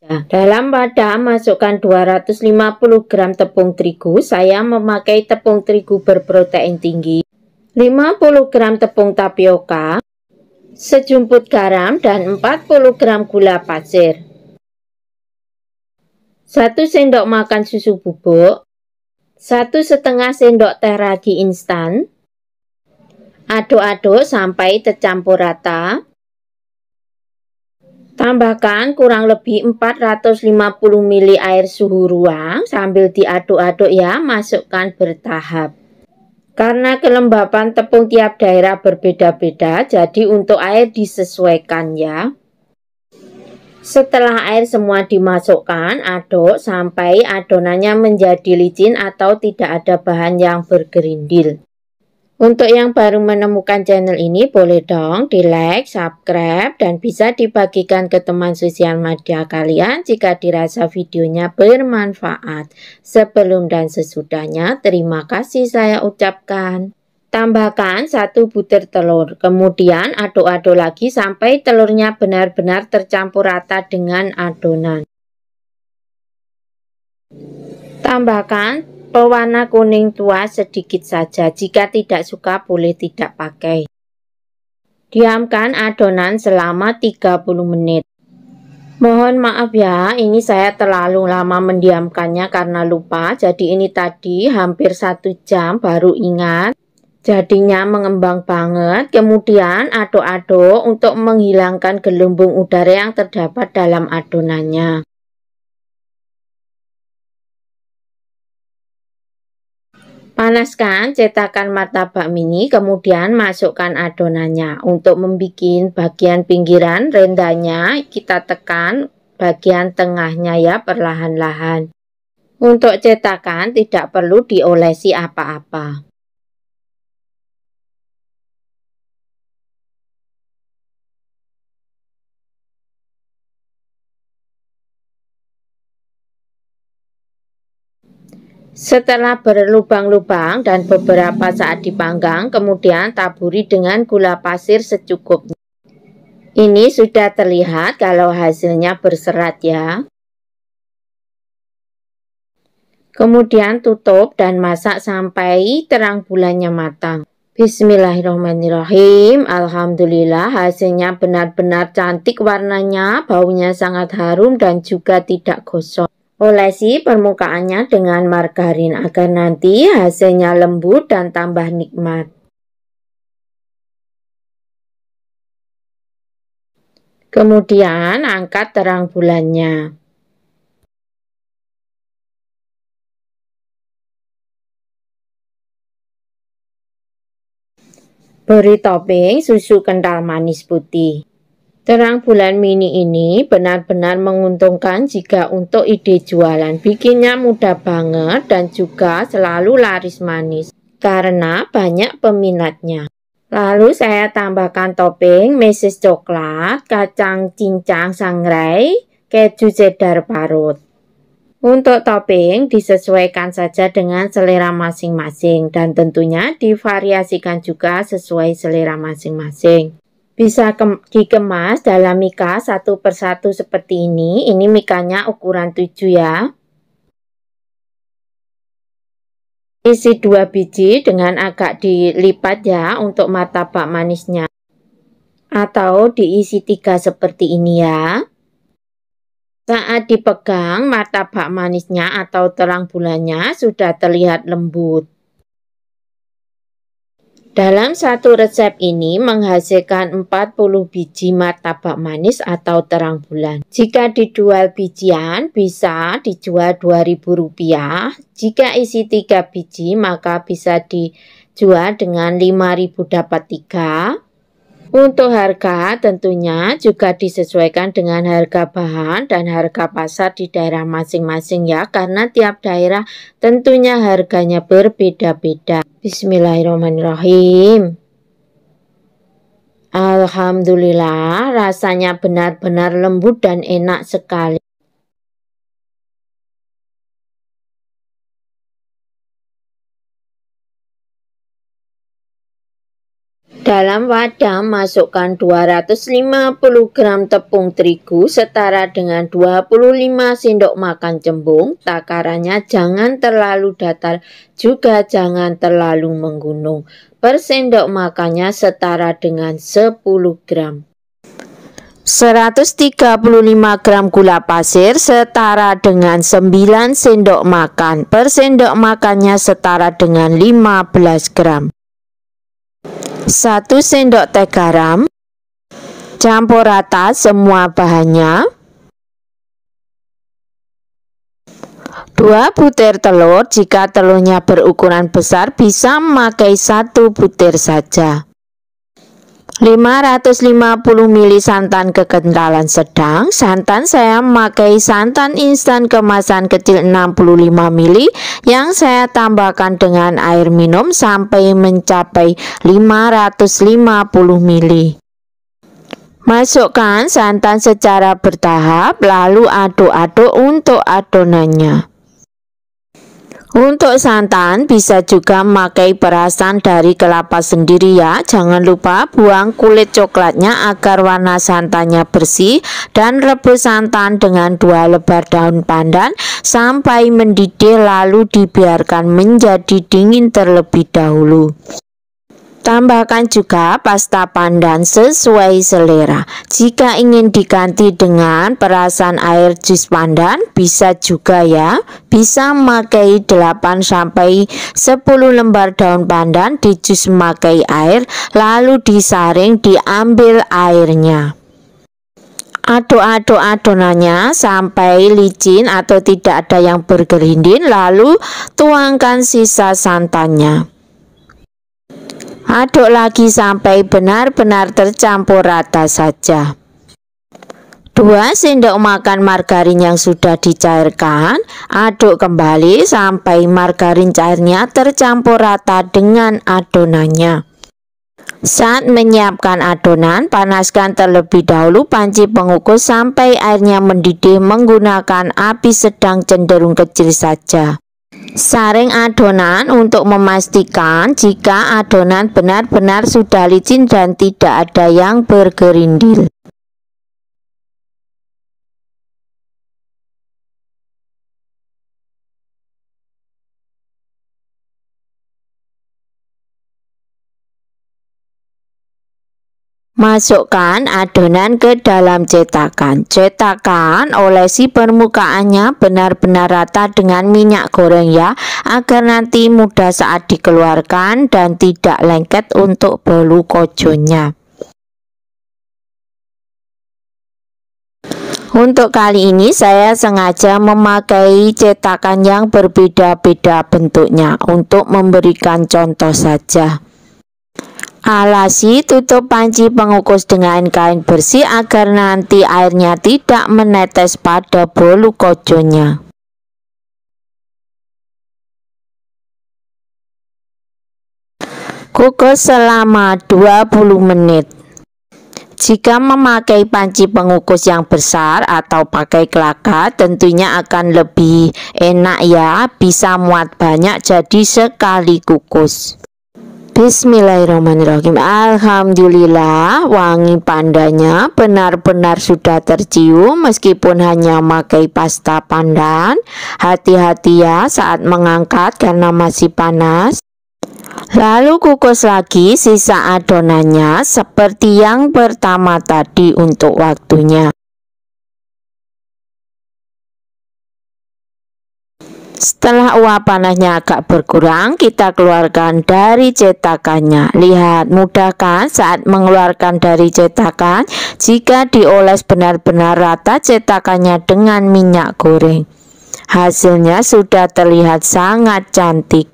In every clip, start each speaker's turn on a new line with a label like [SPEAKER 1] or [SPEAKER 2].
[SPEAKER 1] Dalam wadah masukkan 250 gram tepung terigu. Saya memakai tepung terigu berprotein tinggi. 50 gram tepung tapioka, sejumput garam dan 40 gram gula pasir. 1 sendok makan susu bubuk, 1,5 sendok teh ragi instan. Aduk-aduk sampai tercampur rata. Tambahkan kurang lebih 450 ml air suhu ruang sambil diaduk-aduk ya, masukkan bertahap. Karena kelembapan tepung tiap daerah berbeda-beda, jadi untuk air disesuaikan ya. Setelah air semua dimasukkan, aduk sampai adonannya menjadi licin atau tidak ada bahan yang bergerindil. Untuk yang baru menemukan channel ini, boleh dong di like, subscribe, dan bisa dibagikan ke teman sosial media kalian jika dirasa videonya bermanfaat. Sebelum dan sesudahnya, terima kasih saya ucapkan. Tambahkan 1 butir telur, kemudian aduk-aduk lagi sampai telurnya benar-benar tercampur rata dengan adonan. Tambahkan pewarna kuning tua sedikit saja, jika tidak suka boleh tidak pakai. Diamkan adonan selama 30 menit. Mohon maaf ya, ini saya terlalu lama mendiamkannya karena lupa, jadi ini tadi hampir 1 jam baru ingat. Jadinya mengembang banget. Kemudian aduk-aduk untuk menghilangkan gelembung udara yang terdapat dalam adonannya. Panaskan cetakan martabak mini, kemudian masukkan adonannya. Untuk membuat bagian pinggiran rendahnya, kita tekan bagian tengahnya ya perlahan-lahan. Untuk cetakan tidak perlu diolesi apa-apa. Setelah berlubang-lubang dan beberapa saat dipanggang, kemudian taburi dengan gula pasir secukupnya. Ini sudah terlihat kalau hasilnya berserat ya. Kemudian tutup dan masak sampai terang bulannya matang. Bismillahirrahmanirrahim. Alhamdulillah, hasilnya benar-benar cantik warnanya, baunya sangat harum dan juga tidak gosong. Olesi permukaannya dengan margarin agar nanti hasilnya lembut dan tambah nikmat. Kemudian angkat terang bulannya. Beri topping susu kental manis putih. Terang bulan mini ini benar-benar menguntungkan jika untuk ide jualan. Bikinnya mudah banget dan juga selalu laris manis karena banyak peminatnya. Lalu saya tambahkan topping meses coklat, kacang cincang sangrai, keju cheddar parut. Untuk topping disesuaikan saja dengan selera masing-masing dan tentunya divariasikan juga sesuai selera masing-masing. Bisa dikemas dalam mika satu persatu seperti ini. Ini mikanya ukuran 7 ya. Isi 2 biji dengan agak dilipat ya untuk martabak manisnya. Atau diisi 3 seperti ini ya. Saat dipegang, martabak manisnya atau terang bulannya sudah terlihat lembut. Dalam satu resep ini menghasilkan 40 biji martabak manis atau terang bulan. Jika dijual bijian bisa dijual Rp2.000. Jika isi 3 biji maka bisa dijual dengan 5.000 dapat 3. Untuk harga tentunya juga disesuaikan dengan harga bahan dan harga pasar di daerah masing-masing ya, karena tiap daerah tentunya harganya berbeda-beda. Bismillahirrahmanirrahim. Alhamdulillah, rasanya benar-benar lembut dan enak sekali. Dalam wadah masukkan 250 gram tepung terigu setara dengan 25 sendok makan cembung. Takarannya jangan terlalu datar, juga jangan terlalu menggunung. Per sendok makannya setara dengan 10 gram. 135 gram gula pasir setara dengan 9 sendok makan. Per sendok makannya setara dengan 15 gram. 1 sendok teh garam. Campur rata semua bahannya. 2 butir telur, jika telurnya berukuran besar bisa memakai 1 butir saja. 550 ml santan kekentalan sedang. Santan saya memakai santan instan kemasan kecil 65 ml yang saya tambahkan dengan air minum sampai mencapai 550 ml. Masukkan santan secara bertahap lalu aduk-aduk untuk adonannya. Untuk santan bisa juga memakai perasan dari kelapa sendiri ya. Jangan lupa buang kulit coklatnya agar warna santannya bersih, dan rebus santan dengan 2 lebar daun pandan sampai mendidih lalu dibiarkan menjadi dingin terlebih dahulu. Tambahkan juga pasta pandan sesuai selera. Jika ingin diganti dengan perasan air jus pandan bisa juga ya. Bisa memakai 8 sampai 10 lembar daun pandan di jus memakai air lalu disaring, diambil airnya. Aduk-aduk adonannya sampai licin atau tidak ada yang bergerindin, lalu tuangkan sisa santannya. Aduk lagi sampai benar-benar tercampur rata saja. 2 sendok makan margarin yang sudah dicairkan, aduk kembali sampai margarin cairnya tercampur rata dengan adonannya. Saat menyiapkan adonan, panaskan terlebih dahulu panci pengukus sampai airnya mendidih menggunakan api sedang cenderung kecil saja. Saring adonan untuk memastikan jika adonan benar-benar sudah licin dan tidak ada yang bergerindil. Masukkan adonan ke dalam cetakan. Cetakan olesi permukaannya benar-benar rata dengan minyak goreng ya, agar nanti mudah saat dikeluarkan dan tidak lengket untuk bolu koconya. Untuk kali ini saya sengaja memakai cetakan yang berbeda-beda bentuknya untuk memberikan contoh saja. Alasi tutup panci pengukus dengan kain bersih agar nanti airnya tidak menetes pada bolu koconya. Kukus selama 20 menit. Jika memakai panci pengukus yang besar atau pakai klaka tentunya akan lebih enak ya, bisa muat banyak jadi sekali kukus. Bismillahirrahmanirrahim. Alhamdulillah, wangi pandanya benar-benar sudah tercium meskipun hanya memakai pasta pandan. Hati-hati ya saat mengangkat karena masih panas. Lalu kukus lagi sisa adonannya seperti yang pertama tadi untuk waktunya. Setelah uap panasnya agak berkurang, kita keluarkan dari cetakannya. Lihat, mudah kan saat mengeluarkan dari cetakan? Jika dioles benar-benar rata cetakannya dengan minyak goreng, hasilnya sudah terlihat sangat cantik.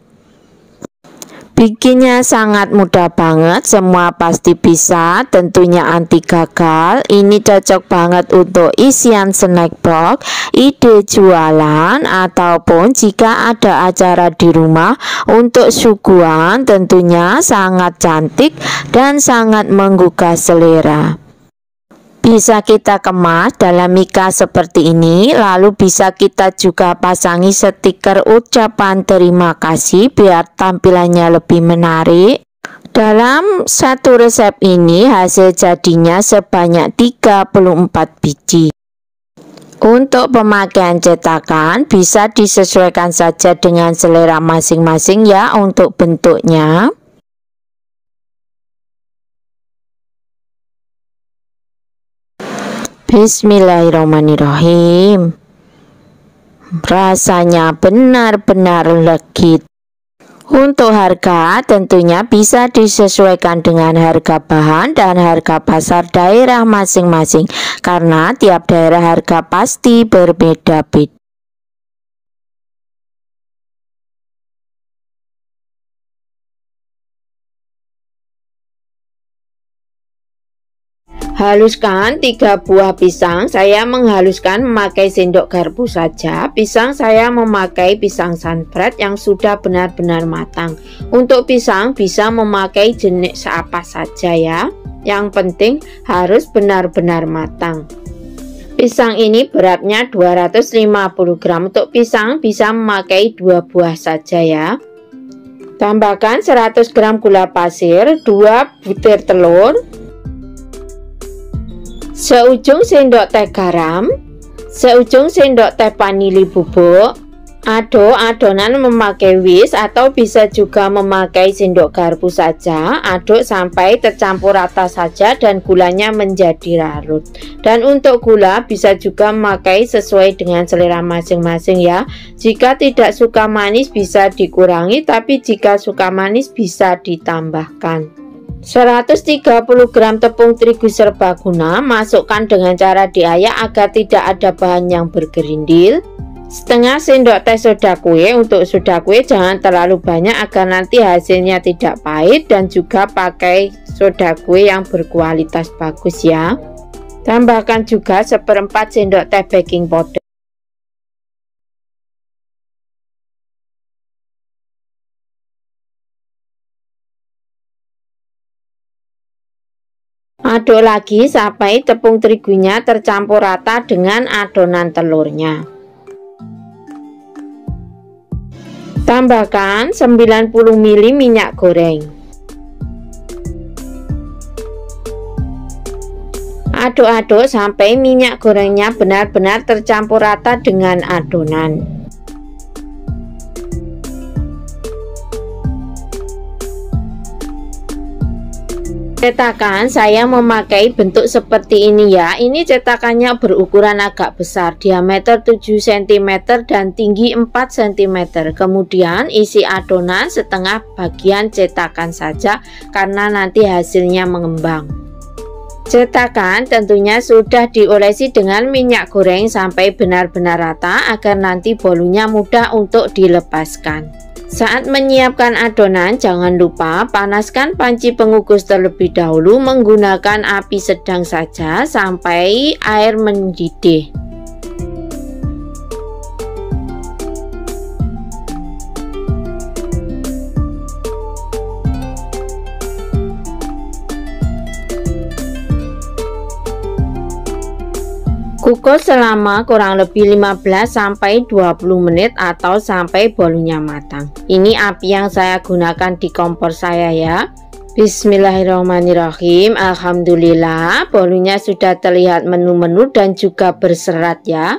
[SPEAKER 1] Bikinnya sangat mudah banget, semua pasti bisa, tentunya anti gagal. Ini cocok banget untuk isian snack box, ide jualan, ataupun jika ada acara di rumah untuk suguhan, tentunya sangat cantik dan sangat menggugah selera. Bisa kita kemas dalam mika seperti ini, lalu bisa kita juga pasangi stiker ucapan terima kasih biar tampilannya lebih menarik. Dalam satu resep ini hasil jadinya sebanyak 34 biji. Untuk pemakaian cetakan bisa disesuaikan saja dengan selera masing-masing ya untuk bentuknya. Bismillahirrahmanirrahim. Rasanya benar-benar legit. Untuk harga tentunya bisa disesuaikan dengan harga bahan dan harga pasar daerah masing-masing karena tiap daerah harga pasti berbeda-beda. Haluskan 3 buah pisang. Saya menghaluskan memakai sendok garpu saja. Pisang saya memakai pisang sanbread yang sudah benar-benar matang. Untuk pisang bisa memakai jenis apa saja ya. Yang penting harus benar-benar matang. Pisang ini beratnya 250 gram. Untuk pisang bisa memakai 2 buah saja ya. Tambahkan 100 gram gula pasir, 2 butir telur, seujung sendok teh garam, seujung sendok teh vanili bubuk. Aduk adonan memakai whisk atau bisa juga memakai sendok garpu saja. Aduk sampai tercampur rata saja dan gulanya menjadi larut. Dan untuk gula bisa juga memakai sesuai dengan selera masing-masing ya. Jika tidak suka manis bisa dikurangi, tapi jika suka manis bisa ditambahkan. 130 gram tepung terigu serbaguna, masukkan dengan cara diayak agar tidak ada bahan yang bergerindil. Setengah sendok teh soda kue. Untuk soda kue jangan terlalu banyak agar nanti hasilnya tidak pahit, dan juga pakai soda kue yang berkualitas bagus ya. Tambahkan juga 1/4 sendok teh baking powder. Aduk lagi sampai tepung terigunya tercampur rata dengan adonan telurnya. Tambahkan 90 ml minyak goreng. Aduk-aduk sampai minyak gorengnya benar-benar tercampur rata dengan adonan. Cetakan saya memakai bentuk seperti ini ya. Ini cetakannya berukuran agak besar, diameter 7 cm dan tinggi 4 cm. Kemudian isi adonan setengah bagian cetakan saja karena nanti hasilnya mengembang. Cetakan tentunya sudah diolesi dengan minyak goreng sampai benar-benar rata agar nanti bolunya mudah untuk dilepaskan. Saat menyiapkan adonan jangan lupa panaskan panci pengukus terlebih dahulu menggunakan api sedang saja sampai air mendidih. Kukus selama kurang lebih 15-20 menit atau sampai bolunya matang. Ini api yang saya gunakan di kompor saya ya. Bismillahirrahmanirrahim. Alhamdulillah bolunya sudah terlihat menu-menu dan juga berserat ya.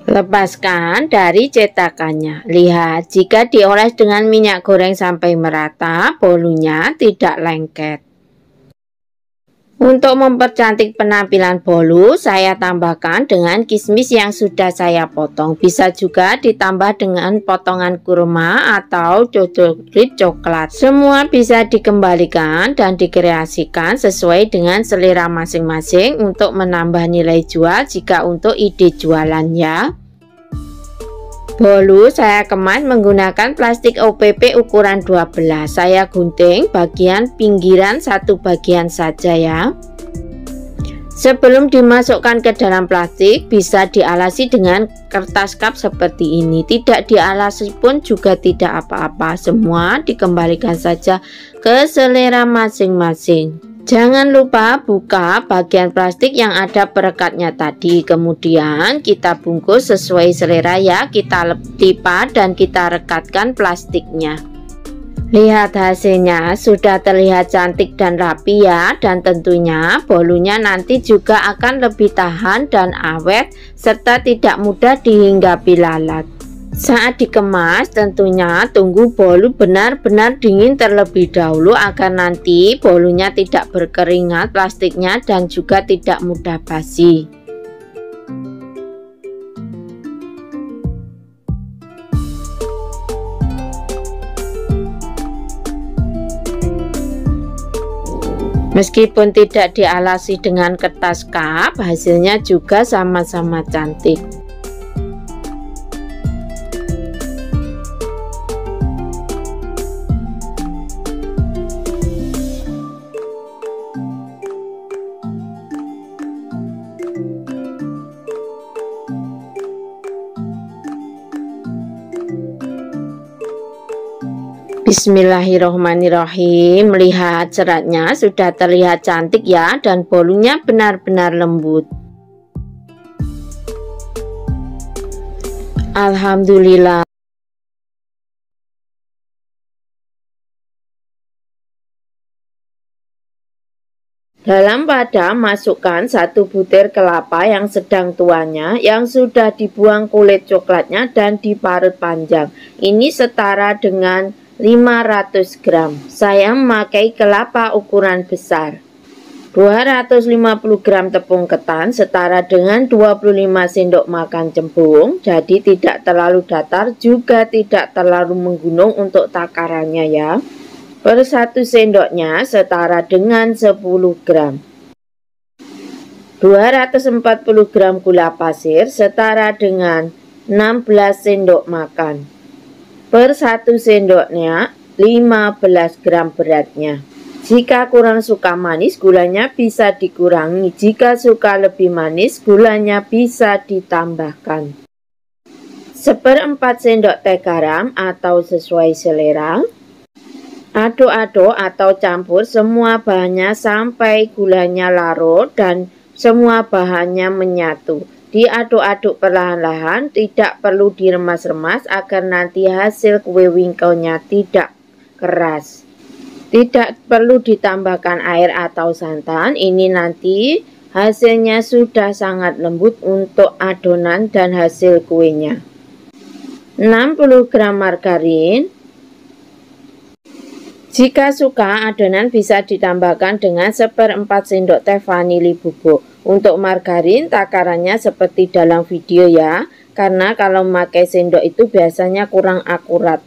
[SPEAKER 1] Lepaskan dari cetakannya. Lihat, jika dioles dengan minyak goreng sampai merata, bolunya tidak lengket. Untuk mempercantik penampilan bolu, saya tambahkan dengan kismis yang sudah saya potong. Bisa juga ditambah dengan potongan kurma atau coklat. Semua bisa dikembalikan dan dikreasikan sesuai dengan selera masing-masing untuk menambah nilai jual jika untuk ide jualan ya. Bolu saya kemas menggunakan plastik OPP ukuran 12. Saya gunting bagian pinggiran satu bagian saja ya. Sebelum dimasukkan ke dalam plastik bisa dialasi dengan kertas kap seperti ini. Tidak dialasi pun juga tidak apa-apa. Semua dikembalikan saja ke selera masing-masing. Jangan lupa buka bagian plastik yang ada perekatnya tadi. Kemudian kita bungkus sesuai selera ya. Kita lipat dan kita rekatkan plastiknya. Lihat hasilnya, sudah terlihat cantik dan rapi ya, dan tentunya bolunya nanti juga akan lebih tahan dan awet serta tidak mudah dihinggapi lalat. Saat dikemas tentunya tunggu bolu benar-benar dingin terlebih dahulu agar nanti bolunya tidak berkeringat plastiknya dan juga tidak mudah basi. Meskipun tidak dialasi dengan kertas kap, hasilnya juga sama-sama cantik. Bismillahirrohmanirrohim. Lihat seratnya sudah terlihat cantik ya, dan bolunya benar-benar lembut. Alhamdulillah. Dalam wadah masukkan 1 butir kelapa yang sedang tuanya yang sudah dibuang kulit coklatnya dan diparut panjang. Ini setara dengan 500 gram. Saya memakai kelapa ukuran besar. 250 gram tepung ketan setara dengan 25 sendok makan cembung. Jadi tidak terlalu datar juga tidak terlalu menggunung untuk takarannya ya. Per 1 sendoknya setara dengan 10 gram. 240 gram gula pasir setara dengan 16 sendok makan. Per 1 sendoknya 15 gram beratnya. Jika kurang suka manis, gulanya bisa dikurangi. Jika suka lebih manis, gulanya bisa ditambahkan. 1/4 sendok teh garam atau sesuai selera. Aduk-aduk atau campur semua bahannya sampai gulanya larut dan semua bahannya menyatu. Diaduk-aduk perlahan-lahan, tidak perlu diremas-remas agar nanti hasil kue wingkonya tidak keras. Tidak perlu ditambahkan air atau santan, ini nanti hasilnya sudah sangat lembut untuk adonan dan hasil kuenya. 60 gram margarin. Jika suka, adonan bisa ditambahkan dengan 1/4 sendok teh vanili bubuk. Untuk margarin, takarannya seperti dalam video ya, karena kalau memakai sendok itu biasanya kurang akurat.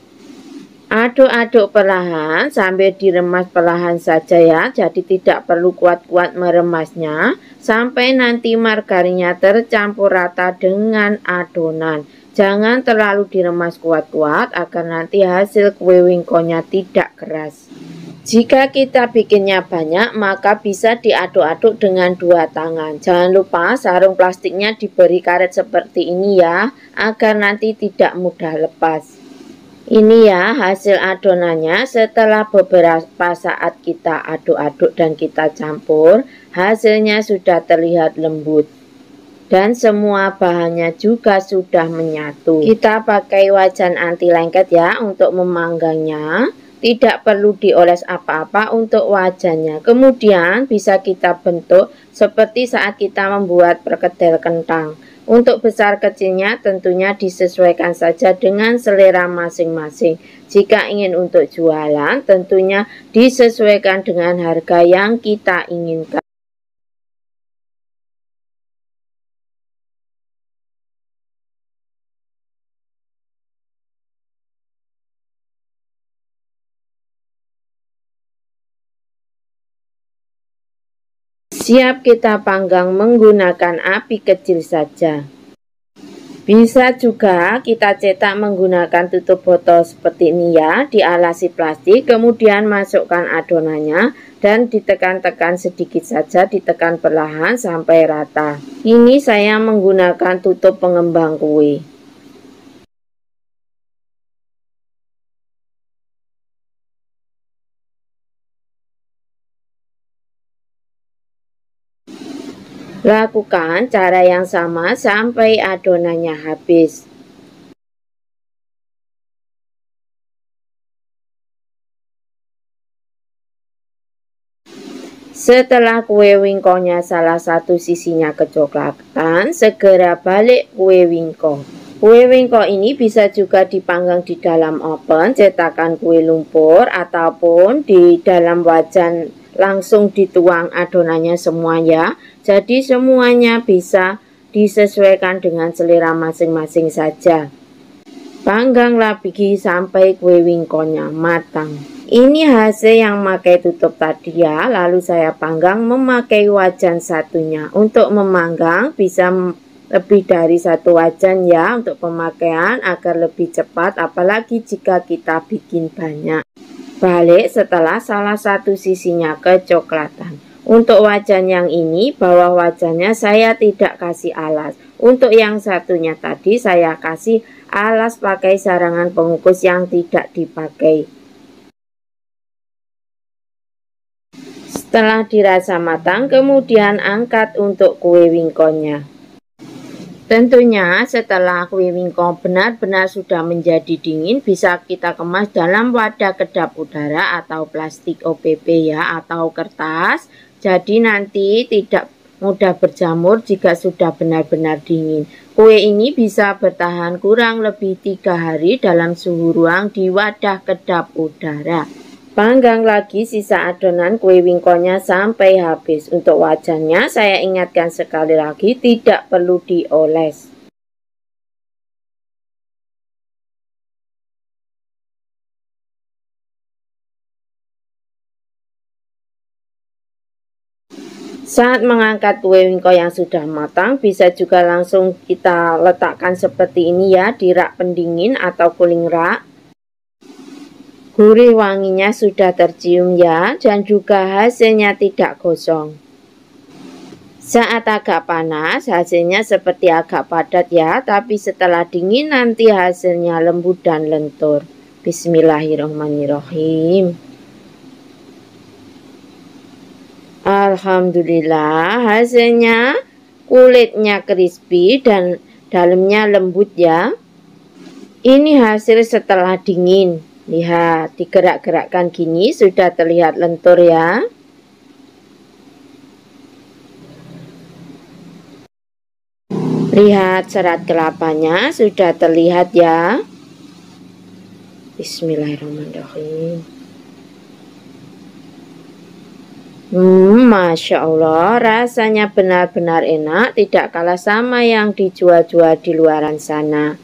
[SPEAKER 1] Aduk-aduk perlahan sambil diremas perlahan saja ya, jadi tidak perlu kuat-kuat meremasnya, sampai nanti margarinnya tercampur rata dengan adonan. Jangan terlalu diremas kuat-kuat agar nanti hasil kue wingkonya tidak keras. Jika kita bikinnya banyak, maka bisa diaduk-aduk dengan 2 tangan. Jangan lupa sarung plastiknya diberi karet seperti ini ya, agar nanti tidak mudah lepas. Ini ya hasil adonannya. Setelah beberapa saat kita aduk-aduk dan kita campur, hasilnya sudah terlihat lembut. Dan semua bahannya juga sudah menyatu. Kita pakai wajan anti lengket ya untuk memanggangnya. Tidak perlu dioles apa-apa untuk wajannya. Kemudian bisa kita bentuk seperti saat kita membuat perkedel kentang. Untuk besar kecilnya tentunya disesuaikan saja dengan selera masing-masing. Jika ingin untuk jualan tentunya disesuaikan dengan harga yang kita inginkan. Siap kita panggang menggunakan api kecil saja. Bisa juga kita cetak menggunakan tutup botol seperti ini ya, dialasi plastik, kemudian masukkan adonannya dan ditekan-tekan sedikit saja, ditekan perlahan sampai rata. Ini saya menggunakan tutup pengembang kue. Lakukan cara yang sama sampai adonannya habis. Setelah kue wingkonya salah satu sisinya kecoklatan, segera balik kue wingko. Kue wingko ini bisa juga dipanggang di dalam oven, cetakan kue lumpur, ataupun di dalam wajan langsung dituang adonannya semua ya. Jadi semuanya bisa disesuaikan dengan selera masing-masing saja. Pangganglah biji sampai kue wingkonya matang. Ini hasil yang memakai tutup tadi ya. Lalu saya panggang memakai wajan satunya. Untuk memanggang bisa lebih dari satu wajan ya untuk pemakaian agar lebih cepat, apalagi jika kita bikin banyak. Balik setelah salah satu sisinya kecoklatan. Untuk wajan yang ini, bawah wajannya saya tidak kasih alas. Untuk yang satunya tadi saya kasih alas pakai sarangan pengukus yang tidak dipakai. Setelah dirasa matang, kemudian angkat untuk kue wingkonya. Tentunya setelah kue wingko benar-benar sudah menjadi dingin, bisa kita kemas dalam wadah kedap udara atau plastik OPP ya, atau kertas. Jadi nanti tidak mudah berjamur jika sudah benar-benar dingin. Kue ini bisa bertahan kurang lebih 3 hari dalam suhu ruang di wadah kedap udara. Panggang lagi sisa adonan kue wingkonya sampai habis. Untuk wajannya saya ingatkan sekali lagi tidak perlu dioles. Saat mengangkat kue wingko yang sudah matang, bisa juga langsung kita letakkan seperti ini ya, di rak pendingin atau cooling rak. Gurih wanginya sudah tercium ya, dan juga hasilnya tidak gosong. Saat agak panas, hasilnya seperti agak padat ya, tapi setelah dingin nanti hasilnya lembut dan lentur. Bismillahirrahmanirrahim. Alhamdulillah, hasilnya kulitnya crispy dan dalamnya lembut ya. Ini hasil setelah dingin. Lihat, digerak-gerakkan gini sudah terlihat lentur ya. Lihat serat kelapanya sudah terlihat ya. Bismillahirrahmanirrahim. Masya Allah, rasanya benar-benar enak, tidak kalah sama yang dijual-jual di luaran sana.